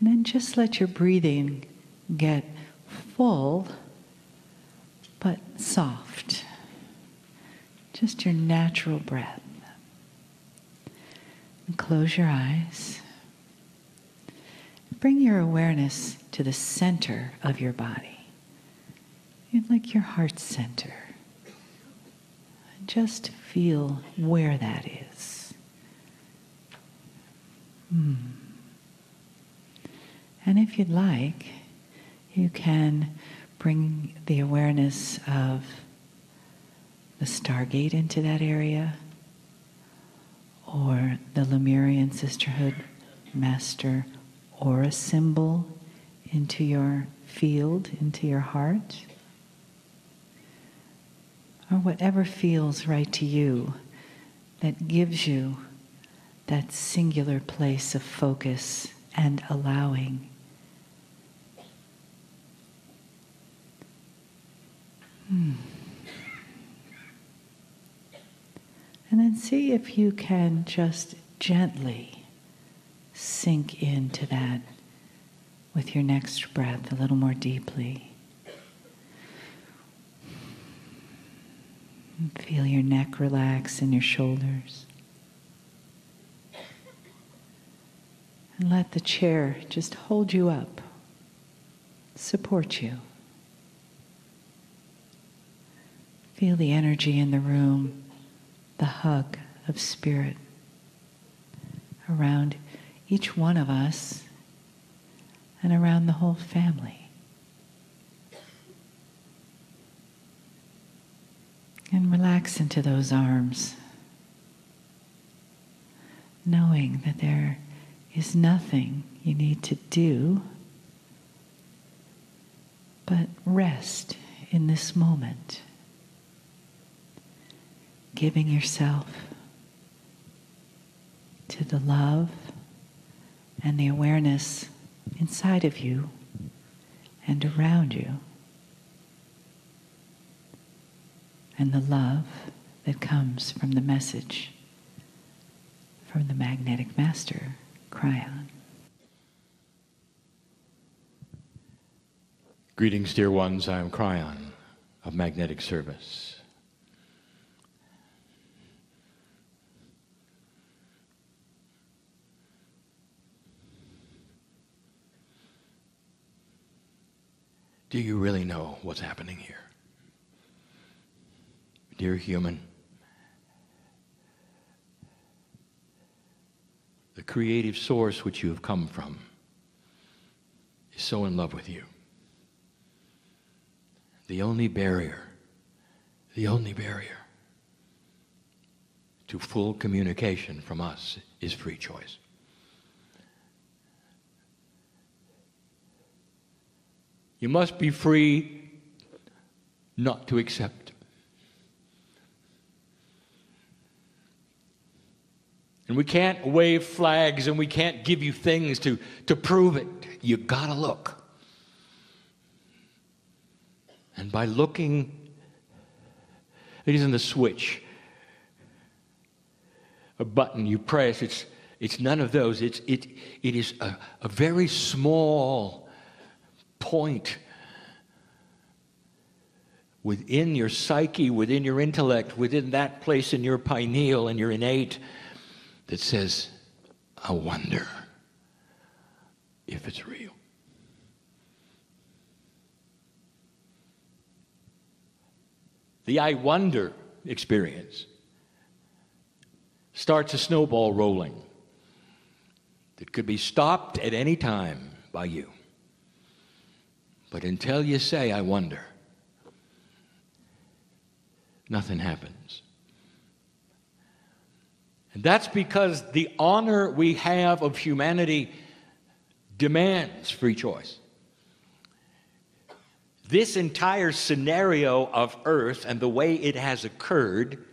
And then just let your breathing get full, but soft. Just your natural breath. And close your eyes. Bring your awareness to the center of your body. Like your heart center. Just feel where that is. And if you'd like, you can bring the awareness of the Stargate into that area, or the Lemurian Sisterhood Master Aura symbol into your field, into your heart, or whatever feels right to you that gives you that singular place of focus and allowing. And then see if you can just gently sink into that with your next breath a little more deeply. And feel your neck relax and your shoulders. And let the chair just hold you up, support you. Feel the energy in the room, the hug of spirit around each one of us and around the whole family. And relax into those arms, knowing that there is nothing you need to do but rest in this moment, giving yourself to the love and the awareness inside of you and around you, and the love that comes from the message from the magnetic master, Kryon. Greetings, dear ones. I am Kryon of Magnetic Service. Do you really know what's happening here? Dear human, the creative source which you have come from is so in love with you. The only barrier to full communication from us is free choice. You must be free not to accept. And we can't wave flags and we can't give you things to prove it. You gotta look. And by looking, it isn't a switch, a button you press. It's none of those. It is a very small point within your psyche, within your intellect, within that place in your pineal and your innate that says, I wonder if it's real. The I wonder experience starts a snowball rolling that could be stopped at any time by you. But until you say, I wonder, nothing happens. And that's because the honor we have of humanity demands free choice. This entire scenario of Earth and the way it has occurred,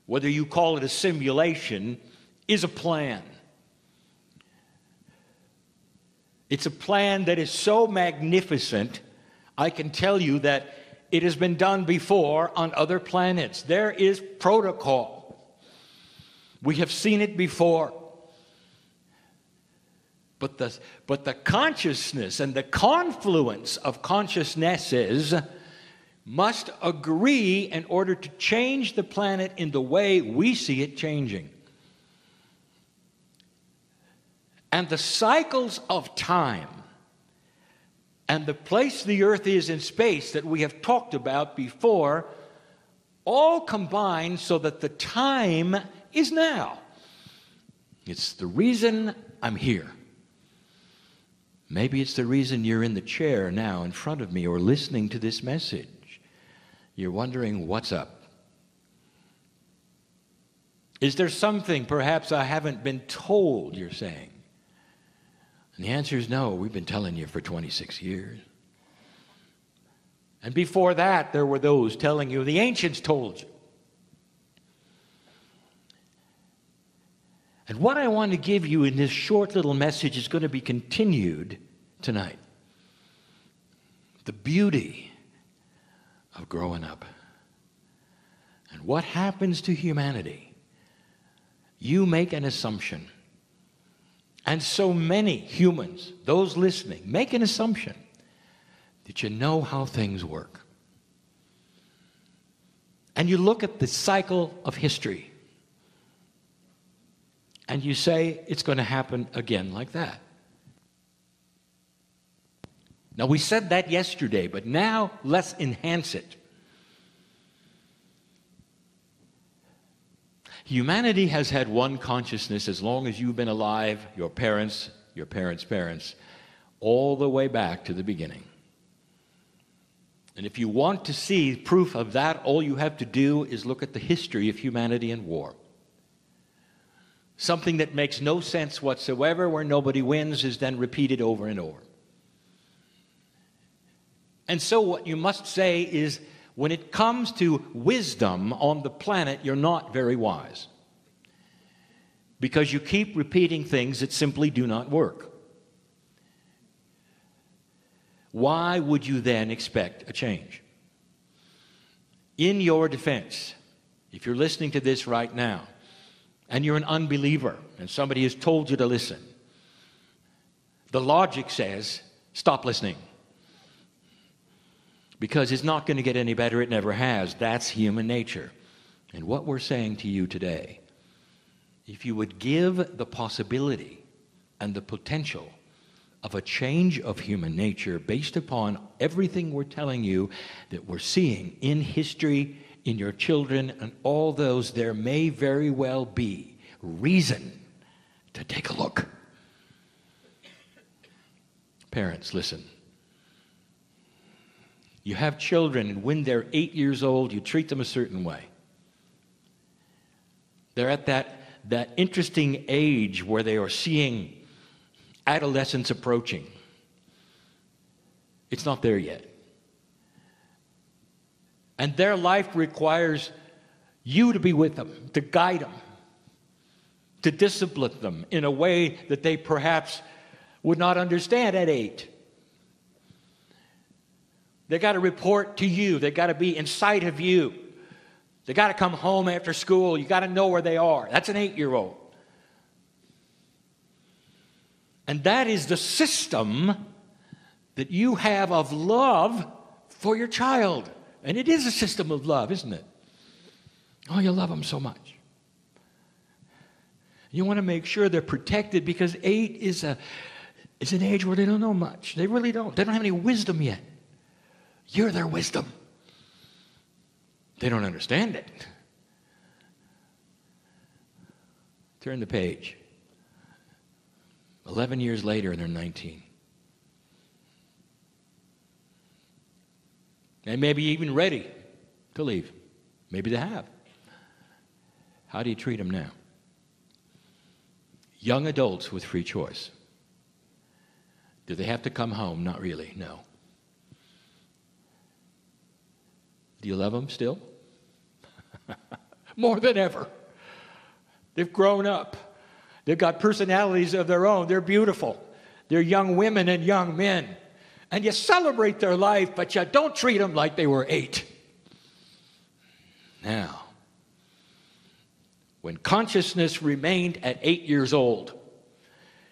whether you call it a simulation, is a plan. It's a plan that is so magnificent, I can tell you that it has been done before on other planets. There is protocol. We have seen it before. But the consciousness and the confluence of consciousnesses must agree in order to change the planet in the way we see it changing. And the cycles of time and the place the earth is in space that we have talked about before all combine so that the time is now. It's the reason I'm here. Maybe it's the reason you're in the chair now in front of me or listening to this message. You're wondering, what's up? Is there something perhaps I haven't been told, you're saying? And the answer is no. We've been telling you for 26 years. And before that, there were those telling you, the ancients told you. And what I want to give you in this short little message is going to be continued tonight. The beauty of growing up. And what happens to humanity. You make an assumption. And so many humans, those listening, make an assumption that you know how things work. And you look at the cycle of history. And you say, it's going to happen again like that. Now, we said that yesterday, but now let's enhance it. Humanity has had one consciousness as long as you've been alive, your parents' parents, all the way back to the beginning. And if you want to see proof of that, all you have to do is look at the history of humanity and war. Something that makes no sense whatsoever, where nobody wins, is then repeated over and over. And so what you must say is, when it comes to wisdom on the planet, you're not very wise. Because you keep repeating things that simply do not work. Why would you then expect a change? In your defense, if you're listening to this right now, and you're an unbeliever, and somebody has told you to listen, the logic says, stop listening. Because it's not going to get any better, it never has. That's human nature. And what we're saying to you today, if you would give the possibility and the potential of a change of human nature based upon everything we're telling you that we're seeing in history, in your children, and all those, there may very well be reason to take a look. Parents, listen. You have children, and when they're 8 years old, you treat them a certain way. They're at that interesting age where they are seeing adolescence approaching. It's not there yet. And their life requires you to be with them, to guide them, to discipline them in a way that they perhaps would not understand at 8. They got to report to you. They got to be in sight of you. They got to come home after school. You got to know where they are. That's an 8-year-old. And that is the system that you have of love for your child. And it is a system of love, isn't it? Oh, you love them so much. You want to make sure they're protected, because 8 is an age where they don't know much. They really don't. They don't have any wisdom yet. You're their wisdom. They don't understand it. Turn the page. 11 years later, and they're 19. They may be even ready to leave. Maybe they have. How do you treat them now? Young adults with free choice. Do they have to come home? Not really, no. Do you love them still? More than ever. They've grown up. They've got personalities of their own. They're beautiful. They're young women and young men. And you celebrate their life, but you don't treat them like they were 8. Now, when consciousness remained at 8 years old,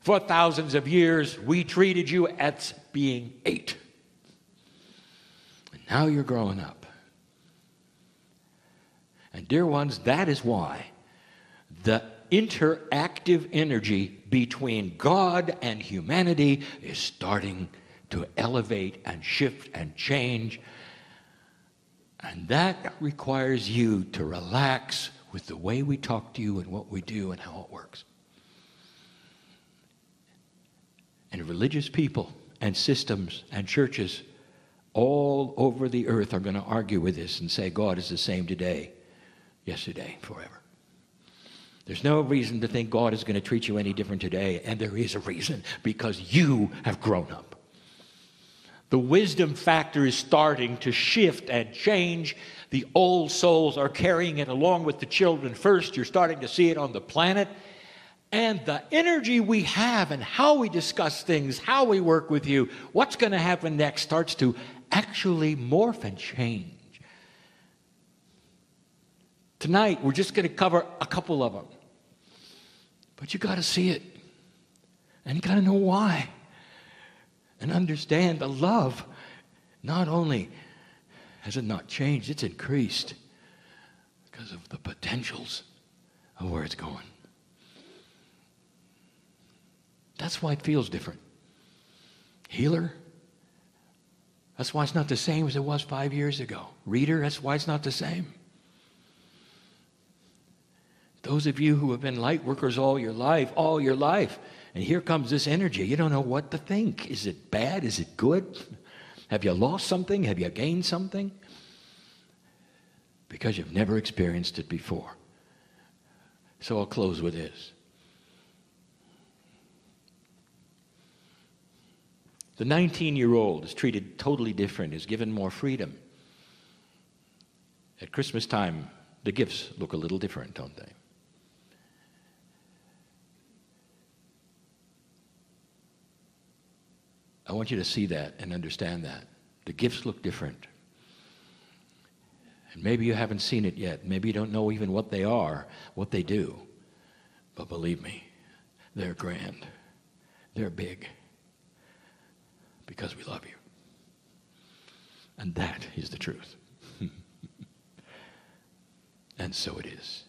For thousands of years, we treated you as being 8. And now you're growing up. And dear ones, that is why the interactive energy between God and humanity is starting to elevate and shift and change. And that requires you to relax with the way we talk to you and what we do and how it works. And religious people and systems and churches all over the earth are going to argue with this and say God is the same today, yesterday, forever. There's no reason to think God is going to treat you any different today, and there is a reason, because you have grown up. The wisdom factor is starting to shift and change. The old souls are carrying it along with the children first. You're starting to see it on the planet. And the energy we have and how we discuss things, how we work with you, what's going to happen next starts to actually morph and change. Tonight, we're just going to cover a couple of them. But you got to see it. And you got to know why. And understand the love. Not only has it not changed, it's increased because of the potentials of where it's going. That's why it feels different. Healer, that's why it's not the same as it was 5 years ago. Reader, that's why it's not the same. Those of you who have been light workers all your life, and here comes this energy. You don't know what to think. Is it bad? Is it good? Have you lost something? Have you gained something? Because you've never experienced it before. So I'll close with this. The 19-year-old is treated totally different, is given more freedom. At Christmas time, the gifts look a little different, don't they? I want you to see that and understand that. The gifts look different. And maybe you haven't seen it yet. Maybe you don't know even what they are, what they do. But believe me, they're grand. They're big. Because we love you. And that is the truth. And so it is.